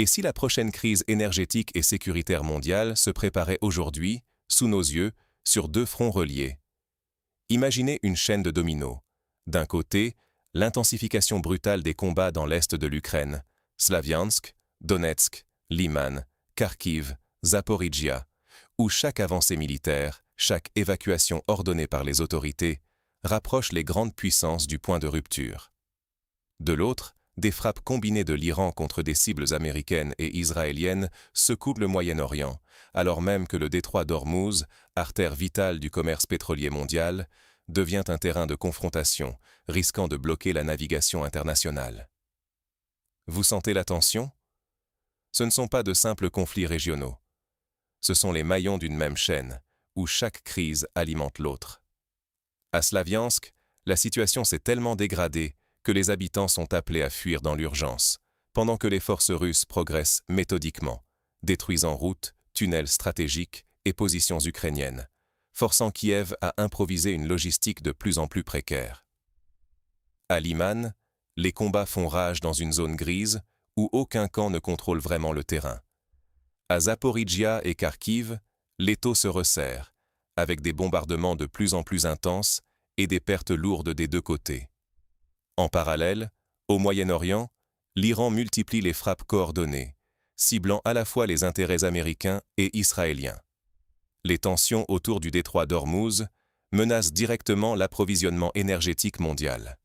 Et si la prochaine crise énergétique et sécuritaire mondiale se préparait aujourd'hui, sous nos yeux, sur deux fronts reliés? Imaginez une chaîne de dominos. D'un côté, l'intensification brutale des combats dans l'est de l'Ukraine, Slaviansk, Donetsk, Liman, Kharkiv, Zaporijia, où chaque avancée militaire, chaque évacuation ordonnée par les autorités, rapproche les grandes puissances du point de rupture. De l'autre, des frappes combinées de l'Iran contre des cibles américaines et israéliennes secouent le Moyen-Orient, alors même que le détroit d'Ormuz, artère vitale du commerce pétrolier mondial, devient un terrain de confrontation, risquant de bloquer la navigation internationale. Vous sentez la tension? Ce ne sont pas de simples conflits régionaux. Ce sont les maillons d'une même chaîne, où chaque crise alimente l'autre. À Slaviansk, la situation s'est tellement dégradée que les habitants sont appelés à fuir dans l'urgence, pendant que les forces russes progressent méthodiquement, détruisant routes, tunnels stratégiques et positions ukrainiennes, forçant Kiev à improviser une logistique de plus en plus précaire. À Liman, les combats font rage dans une zone grise où aucun camp ne contrôle vraiment le terrain. À Zaporijia et Kharkiv, l'étau se resserre, avec des bombardements de plus en plus intenses et des pertes lourdes des deux côtés. En parallèle, au Moyen-Orient, l'Iran multiplie les frappes coordonnées, ciblant à la fois les intérêts américains et israéliens. Les tensions autour du détroit d'Ormuz menacent directement l'approvisionnement énergétique mondial.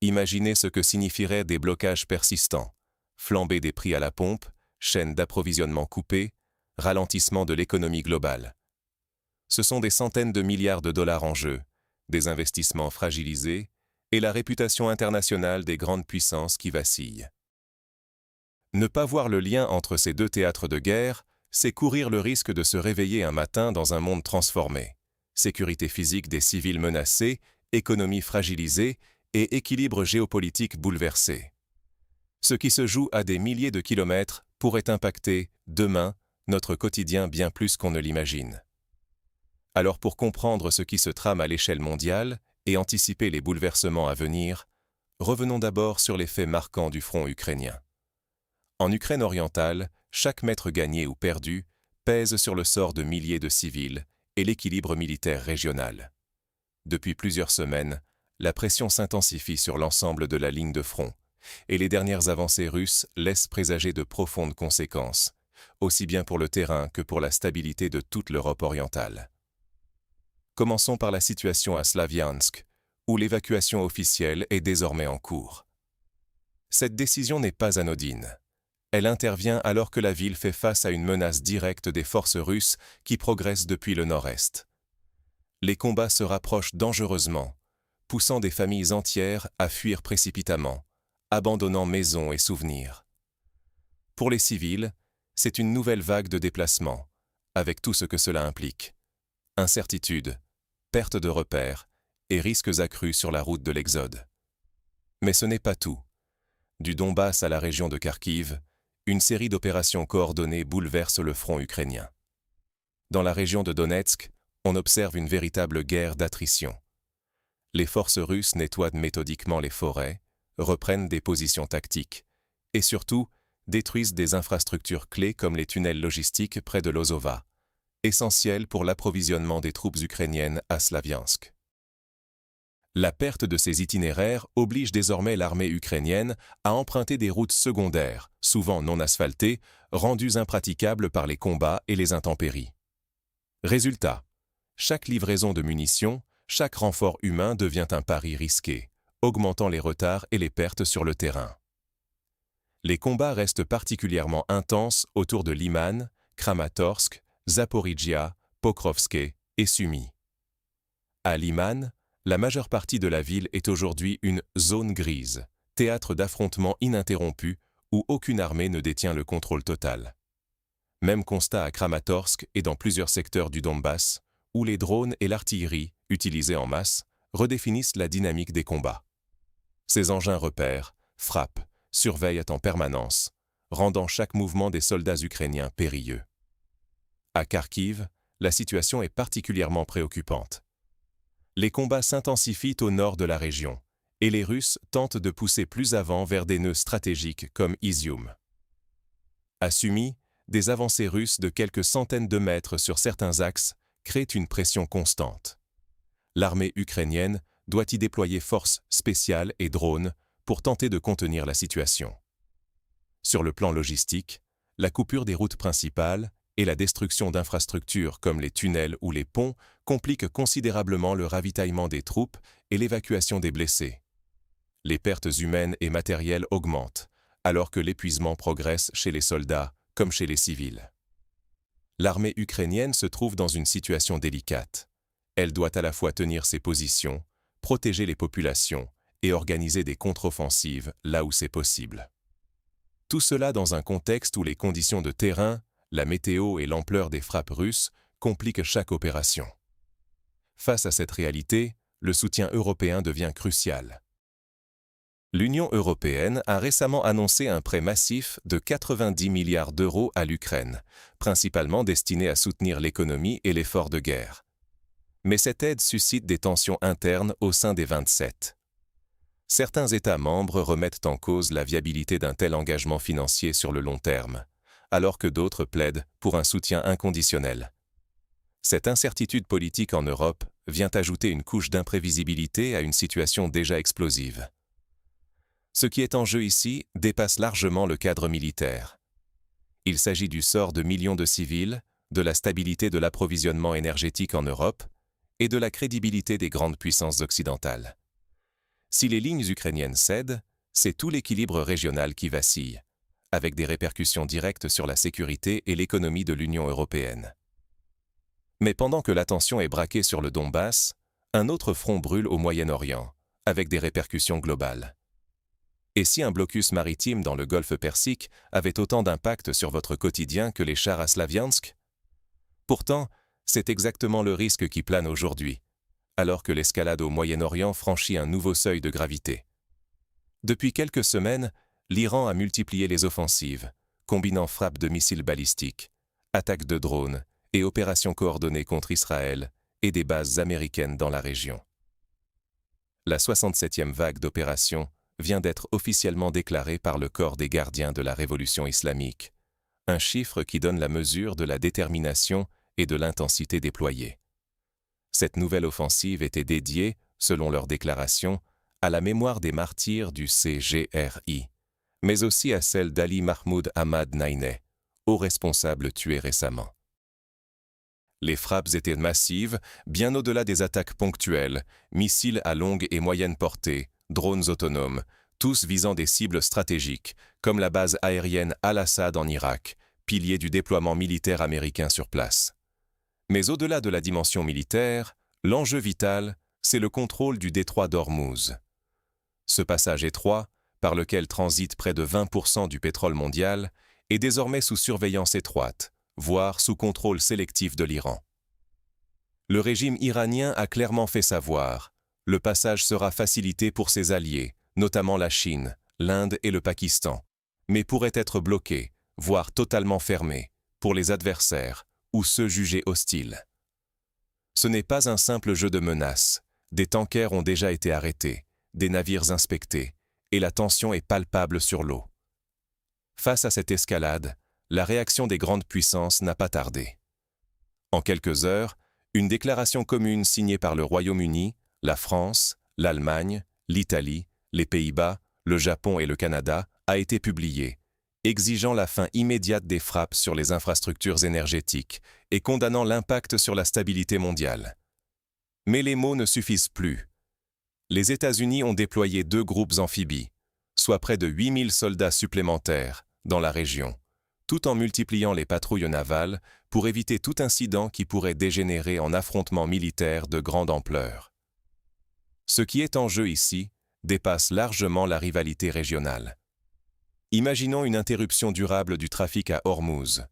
Imaginez ce que signifieraient des blocages persistants, flambée des prix à la pompe, chaînes d'approvisionnement coupées, ralentissement de l'économie globale. Ce sont des centaines de milliards de dollars en jeu, des investissements fragilisés et la réputation internationale des grandes puissances qui vacillent. Ne pas voir le lien entre ces deux théâtres de guerre, c'est courir le risque de se réveiller un matin dans un monde transformé. Sécurité physique des civils menacés, économie fragilisée et équilibre géopolitique bouleversé. Ce qui se joue à des milliers de kilomètres pourrait impacter, demain, notre quotidien bien plus qu'on ne l'imagine. Alors pour comprendre ce qui se trame à l'échelle mondiale et anticiper les bouleversements à venir, revenons d'abord sur les faits marquants du front ukrainien. En Ukraine orientale, chaque mètre gagné ou perdu pèse sur le sort de milliers de civils et l'équilibre militaire régional. Depuis plusieurs semaines, la pression s'intensifie sur l'ensemble de la ligne de front, et les dernières avancées russes laissent présager de profondes conséquences, aussi bien pour le terrain que pour la stabilité de toute l'Europe orientale. Commençons par la situation à Slaviansk, où l'évacuation officielle est désormais en cours. Cette décision n'est pas anodine. Elle intervient alors que la ville fait face à une menace directe des forces russes qui progressent depuis le nord-est. Les combats se rapprochent dangereusement, poussant des familles entières à fuir précipitamment, abandonnant maisons et souvenirs. Pour les civils, c'est une nouvelle vague de déplacements, avec tout ce que cela implique. Incertitude, perte de repères et risques accrus sur la route de l'exode. Mais ce n'est pas tout. Du Donbass à la région de Kharkiv, une série d'opérations coordonnées bouleverse le front ukrainien. Dans la région de Donetsk, on observe une véritable guerre d'attrition. Les forces russes nettoient méthodiquement les forêts, reprennent des positions tactiques et surtout détruisent des infrastructures clés comme les tunnels logistiques près de Lozova, essentiels pour l'approvisionnement des troupes ukrainiennes à Slaviansk. La perte de ces itinéraires oblige désormais l'armée ukrainienne à emprunter des routes secondaires, souvent non asphaltées, rendues impraticables par les combats et les intempéries. Résultat, chaque livraison de munitions, chaque renfort humain devient un pari risqué, augmentant les retards et les pertes sur le terrain. Les combats restent particulièrement intenses autour de Liman, Kramatorsk, Zaporijia, Pokrovsk et Sumy. À Liman, la majeure partie de la ville est aujourd'hui une zone grise, théâtre d'affrontements ininterrompus où aucune armée ne détient le contrôle total. Même constat à Kramatorsk et dans plusieurs secteurs du Donbass, où les drones et l'artillerie, utilisés en masse, redéfinissent la dynamique des combats. Ces engins repèrent, frappent, surveillent en permanence, rendant chaque mouvement des soldats ukrainiens périlleux. À Kharkiv, la situation est particulièrement préoccupante. Les combats s'intensifient au nord de la région, et les Russes tentent de pousser plus avant vers des nœuds stratégiques comme Izium. À Sumy, des avancées russes de quelques centaines de mètres sur certains axes créent une pression constante. L'armée ukrainienne doit y déployer forces spéciales et drones pour tenter de contenir la situation. Sur le plan logistique, la coupure des routes principales et la destruction d'infrastructures comme les tunnels ou les ponts compliquent considérablement le ravitaillement des troupes et l'évacuation des blessés. Les pertes humaines et matérielles augmentent, alors que l'épuisement progresse chez les soldats comme chez les civils. L'armée ukrainienne se trouve dans une situation délicate. Elle doit à la fois tenir ses positions, protéger les populations et organiser des contre-offensives là où c'est possible. Tout cela dans un contexte où les conditions de terrain, la météo et l'ampleur des frappes russes compliquent chaque opération. Face à cette réalité, le soutien européen devient crucial. L'Union européenne a récemment annoncé un prêt massif de 90 milliards d'euros à l'Ukraine, principalement destiné à soutenir l'économie et l'effort de guerre. Mais cette aide suscite des tensions internes au sein des 27. Certains États membres remettent en cause la viabilité d'un tel engagement financier sur le long terme, alors que d'autres plaident pour un soutien inconditionnel. Cette incertitude politique en Europe vient ajouter une couche d'imprévisibilité à une situation déjà explosive. Ce qui est en jeu ici dépasse largement le cadre militaire. Il s'agit du sort de millions de civils, de la stabilité de l'approvisionnement énergétique en Europe et de la crédibilité des grandes puissances occidentales. Si les lignes ukrainiennes cèdent, c'est tout l'équilibre régional qui vacille, avec des répercussions directes sur la sécurité et l'économie de l'Union européenne. Mais pendant que l'attention est braquée sur le Donbass, un autre front brûle au Moyen-Orient, avec des répercussions globales. Et si un blocus maritime dans le golfe Persique avait autant d'impact sur votre quotidien que les chars à Slaviansk? Pourtant, c'est exactement le risque qui plane aujourd'hui, alors que l'escalade au Moyen-Orient franchit un nouveau seuil de gravité. Depuis quelques semaines, l'Iran a multiplié les offensives, combinant frappes de missiles balistiques, attaques de drones et opérations coordonnées contre Israël et des bases américaines dans la région. La 67e vague d'opérations vient d'être officiellement déclarée par le Corps des gardiens de la Révolution islamique, un chiffre qui donne la mesure de la détermination et de l'intensité déployée. Cette nouvelle offensive était dédiée, selon leur déclaration, à la mémoire des martyrs du CGRI, mais aussi à celle d'Ali Mahmoud Ahmad Naineh, haut responsable tué récemment. Les frappes étaient massives, bien au-delà des attaques ponctuelles, missiles à longue et moyenne portée, drones autonomes, tous visant des cibles stratégiques, comme la base aérienne Al-Assad en Irak, pilier du déploiement militaire américain sur place. Mais au-delà de la dimension militaire, l'enjeu vital, c'est le contrôle du détroit d'Ormuz. Ce passage étroit, par lequel transite près de 20% du pétrole mondial, est désormais sous surveillance étroite, voire sous contrôle sélectif de l'Iran. Le régime iranien a clairement fait savoir, le passage sera facilité pour ses alliés, notamment la Chine, l'Inde et le Pakistan, mais pourrait être bloqué, voire totalement fermé, pour les adversaires ou ceux jugés hostiles. Ce n'est pas un simple jeu de menaces, des tankers ont déjà été arrêtés, des navires inspectés, et la tension est palpable sur l'eau. Face à cette escalade, la réaction des grandes puissances n'a pas tardé. En quelques heures, une déclaration commune signée par le Royaume-Uni, la France, l'Allemagne, l'Italie, les Pays-Bas, le Japon et le Canada a été publiée, exigeant la fin immédiate des frappes sur les infrastructures énergétiques et condamnant l'impact sur la stabilité mondiale. Mais les mots ne suffisent plus. Les États-Unis ont déployé 2 groupes amphibies, soit près de 8000 soldats supplémentaires, dans la région, tout en multipliant les patrouilles navales pour éviter tout incident qui pourrait dégénérer en affrontement militaire de grande ampleur. Ce qui est en jeu ici dépasse largement la rivalité régionale. Imaginons une interruption durable du trafic à Ormuz.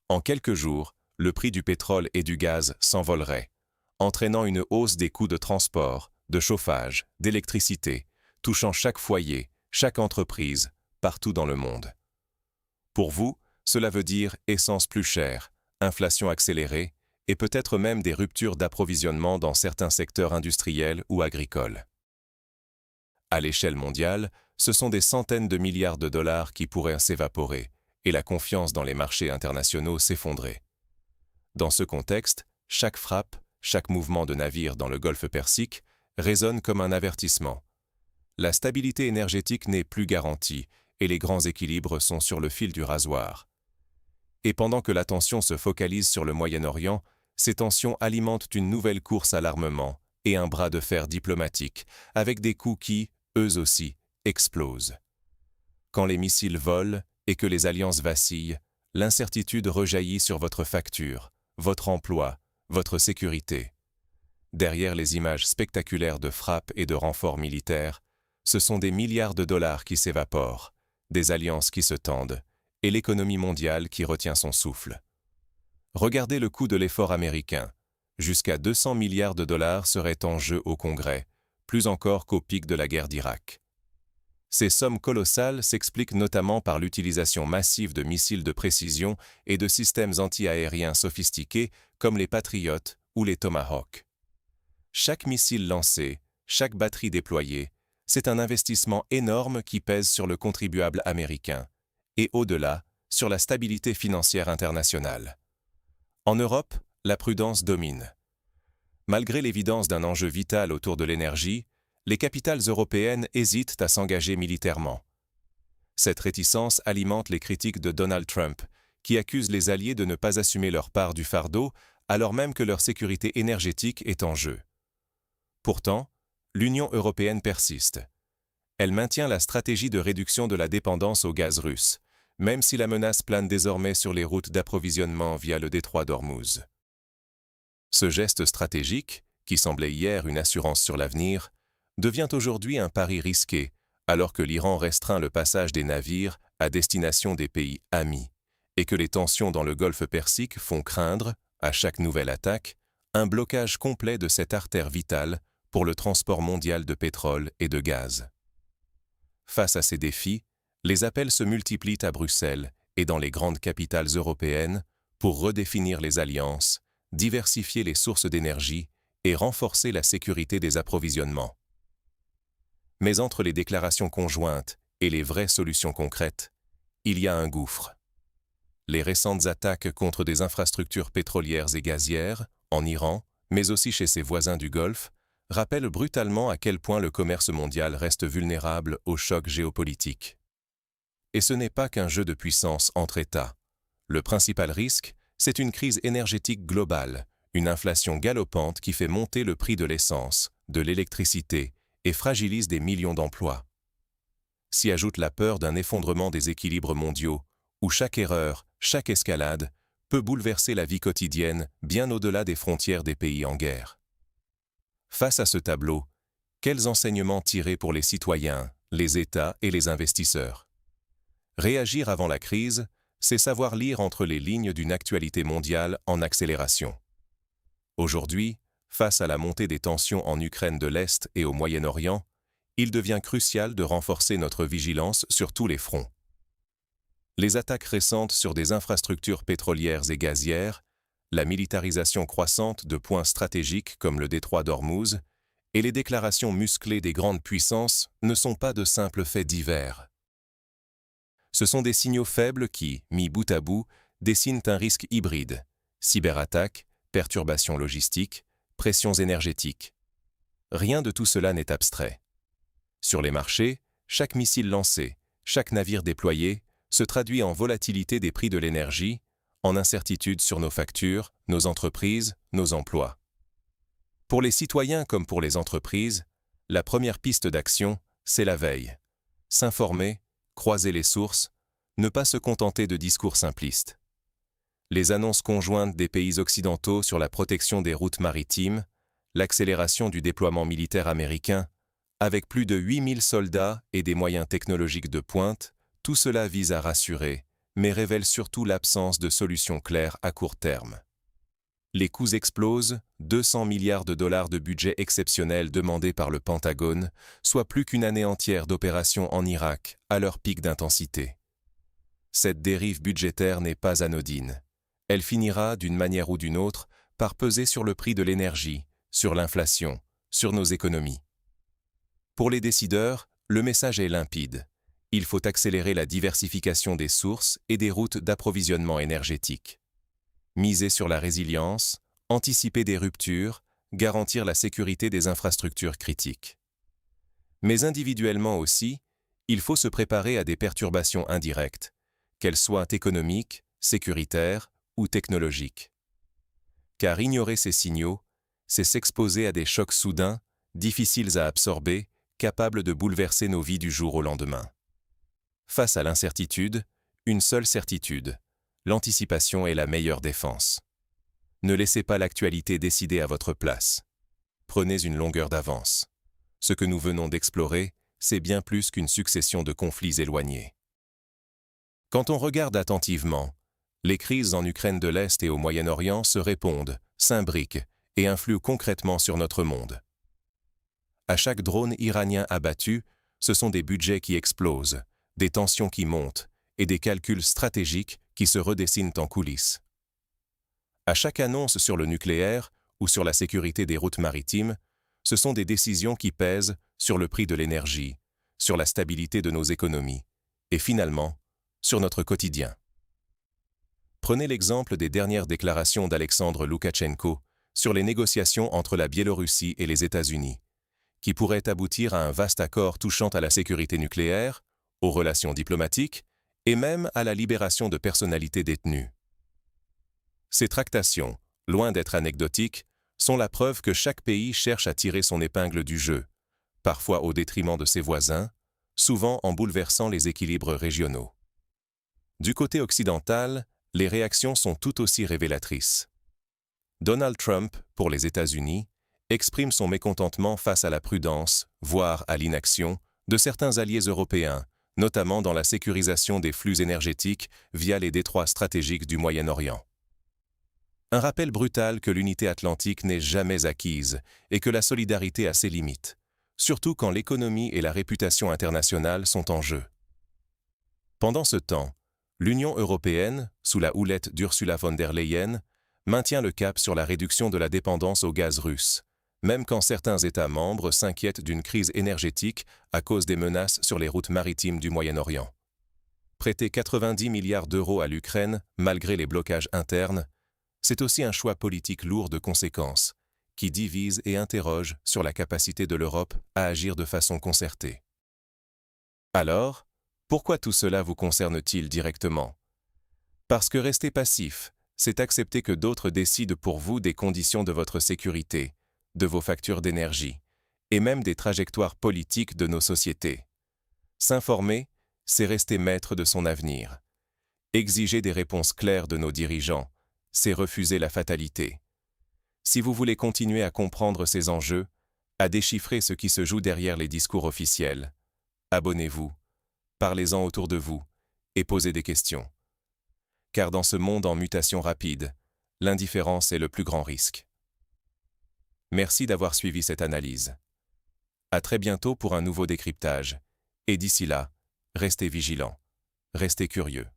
En quelques jours, le prix du pétrole et du gaz s'envolerait, entraînant une hausse des coûts de transport, de chauffage, d'électricité, touchant chaque foyer, chaque entreprise, partout dans le monde. Pour vous, cela veut dire essence plus chère, inflation accélérée et peut-être même des ruptures d'approvisionnement dans certains secteurs industriels ou agricoles. À l'échelle mondiale, ce sont des centaines de milliards de dollars qui pourraient s'évaporer, et la confiance dans les marchés internationaux s'effondrer. Dans ce contexte, chaque frappe, chaque mouvement de navire dans le golfe Persique résonne comme un avertissement. La stabilité énergétique n'est plus garantie et les grands équilibres sont sur le fil du rasoir. Et pendant que l'attention se focalise sur le Moyen-Orient, ces tensions alimentent une nouvelle course à l'armement et un bras de fer diplomatique, avec des coups qui, eux aussi, explosent. Quand les missiles volent et que les alliances vacillent, l'incertitude rejaillit sur votre facture, votre emploi, votre sécurité. Derrière les images spectaculaires de frappes et de renforts militaires, ce sont des milliards de dollars qui s'évaporent, des alliances qui se tendent, et l'économie mondiale qui retient son souffle. Regardez le coût de l'effort américain. Jusqu'à 200 milliards de dollars seraient en jeu au Congrès, plus encore qu'au pic de la guerre d'Irak. Ces sommes colossales s'expliquent notamment par l'utilisation massive de missiles de précision et de systèmes anti-aériens sophistiqués comme les Patriot ou les Tomahawk. Chaque missile lancé, chaque batterie déployée, c'est un investissement énorme qui pèse sur le contribuable américain, et au-delà, sur la stabilité financière internationale. En Europe, la prudence domine. Malgré l'évidence d'un enjeu vital autour de l'énergie, les capitales européennes hésitent à s'engager militairement. Cette réticence alimente les critiques de Donald Trump, qui accuse les alliés de ne pas assumer leur part du fardeau, alors même que leur sécurité énergétique est en jeu. Pourtant, l'Union européenne persiste. Elle maintient la stratégie de réduction de la dépendance au gaz russe, même si la menace plane désormais sur les routes d'approvisionnement via le détroit d'Ormuz. Ce geste stratégique, qui semblait hier une assurance sur l'avenir, devient aujourd'hui un pari risqué, alors que l'Iran restreint le passage des navires à destination des pays amis, et que les tensions dans le golfe Persique font craindre, à chaque nouvelle attaque, un blocage complet de cette artère vitale pour le transport mondial de pétrole et de gaz. Face à ces défis, les appels se multiplient à Bruxelles et dans les grandes capitales européennes pour redéfinir les alliances, diversifier les sources d'énergie et renforcer la sécurité des approvisionnements. Mais entre les déclarations conjointes et les vraies solutions concrètes, il y a un gouffre. Les récentes attaques contre des infrastructures pétrolières et gazières, en Iran, mais aussi chez ses voisins du Golfe, rappellent brutalement à quel point le commerce mondial reste vulnérable aux chocs géopolitiques. Et ce n'est pas qu'un jeu de puissance entre États. Le principal risque, c'est une crise énergétique globale, une inflation galopante qui fait monter le prix de l'essence, de l'électricité et fragilise des millions d'emplois. S'y ajoute la peur d'un effondrement des équilibres mondiaux, où chaque erreur, chaque escalade, peut bouleverser la vie quotidienne bien au-delà des frontières des pays en guerre. Face à ce tableau, quels enseignements tirer pour les citoyens, les États et les investisseurs? Réagir avant la crise, c'est savoir lire entre les lignes d'une actualité mondiale en accélération. Aujourd'hui, face à la montée des tensions en Ukraine de l'Est et au Moyen-Orient, il devient crucial de renforcer notre vigilance sur tous les fronts. Les attaques récentes sur des infrastructures pétrolières et gazières, la militarisation croissante de points stratégiques comme le détroit d'Ormuz et les déclarations musclées des grandes puissances ne sont pas de simples faits divers. Ce sont des signaux faibles qui, mis bout à bout, dessinent un risque hybride, cyberattaques, perturbations logistiques, pressions énergétiques. Rien de tout cela n'est abstrait. Sur les marchés, chaque missile lancé, chaque navire déployé se traduit en volatilité des prix de l'énergie, en incertitude sur nos factures, nos entreprises, nos emplois. Pour les citoyens comme pour les entreprises, la première piste d'action, c'est la veille. S'informer, croiser les sources, ne pas se contenter de discours simplistes. Les annonces conjointes des pays occidentaux sur la protection des routes maritimes, l'accélération du déploiement militaire américain, avec plus de 8000 soldats et des moyens technologiques de pointe, tout cela vise à rassurer, mais révèle surtout l'absence de solutions claires à court terme. Les coûts explosent, 200 milliards de dollars de budget exceptionnel demandé par le Pentagone, soit plus qu'une année entière d'opérations en Irak, à leur pic d'intensité. Cette dérive budgétaire n'est pas anodine. Elle finira, d'une manière ou d'une autre, par peser sur le prix de l'énergie, sur l'inflation, sur nos économies. Pour les décideurs, le message est limpide. il faut accélérer la diversification des sources et des routes d'approvisionnement énergétique. Miser sur la résilience, anticiper des ruptures, garantir la sécurité des infrastructures critiques. Mais individuellement aussi, il faut se préparer à des perturbations indirectes, qu'elles soient économiques, sécuritaires ou technologiques. Car ignorer ces signaux, c'est s'exposer à des chocs soudains, difficiles à absorber, capables de bouleverser nos vies du jour au lendemain. Face à l'incertitude, une seule certitude, l'anticipation est la meilleure défense. Ne laissez pas l'actualité décider à votre place. Prenez une longueur d'avance. Ce que nous venons d'explorer, c'est bien plus qu'une succession de conflits éloignés. Quand on regarde attentivement, les crises en Ukraine de l'Est et au Moyen-Orient se répondent, s'imbriquent et influent concrètement sur notre monde. À chaque drone iranien abattu, ce sont des budgets qui explosent, des tensions qui montent et des calculs stratégiques qui se redessinent en coulisses. À chaque annonce sur le nucléaire ou sur la sécurité des routes maritimes, ce sont des décisions qui pèsent sur le prix de l'énergie, sur la stabilité de nos économies et finalement, sur notre quotidien. Prenez l'exemple des dernières déclarations d'Alexandre Loukachenko sur les négociations entre la Biélorussie et les États-Unis, qui pourraient aboutir à un vaste accord touchant à la sécurité nucléaire, aux relations diplomatiques et même à la libération de personnalités détenues. Ces tractations, loin d'être anecdotiques, sont la preuve que chaque pays cherche à tirer son épingle du jeu, parfois au détriment de ses voisins, souvent en bouleversant les équilibres régionaux. Du côté occidental, les réactions sont tout aussi révélatrices. Donald Trump, pour les États-Unis, exprime son mécontentement face à la prudence, voire à l'inaction, de certains alliés européens, notamment dans la sécurisation des flux énergétiques via les détroits stratégiques du Moyen-Orient. Un rappel brutal que l'unité atlantique n'est jamais acquise et que la solidarité a ses limites, surtout quand l'économie et la réputation internationale sont en jeu. Pendant ce temps, l'Union européenne, sous la houlette d'Ursula von der Leyen, maintient le cap sur la réduction de la dépendance au gaz russe, même quand certains États membres s'inquiètent d'une crise énergétique à cause des menaces sur les routes maritimes du Moyen-Orient. Prêter 90 milliards d'euros à l'Ukraine, malgré les blocages internes, c'est aussi un choix politique lourd de conséquences, qui divise et interroge sur la capacité de l'Europe à agir de façon concertée. Alors, pourquoi tout cela vous concerne-t-il directement? Parce que rester passif, c'est accepter que d'autres décident pour vous des conditions de votre sécurité, de vos factures d'énergie, et même des trajectoires politiques de nos sociétés. S'informer, c'est rester maître de son avenir. Exiger des réponses claires de nos dirigeants, c'est refuser la fatalité. Si vous voulez continuer à comprendre ces enjeux, à déchiffrer ce qui se joue derrière les discours officiels, abonnez-vous, parlez-en autour de vous et posez des questions. Car dans ce monde en mutation rapide, l'indifférence est le plus grand risque. Merci d'avoir suivi cette analyse. À très bientôt pour un nouveau décryptage. Et d'ici là, restez vigilants, restez curieux.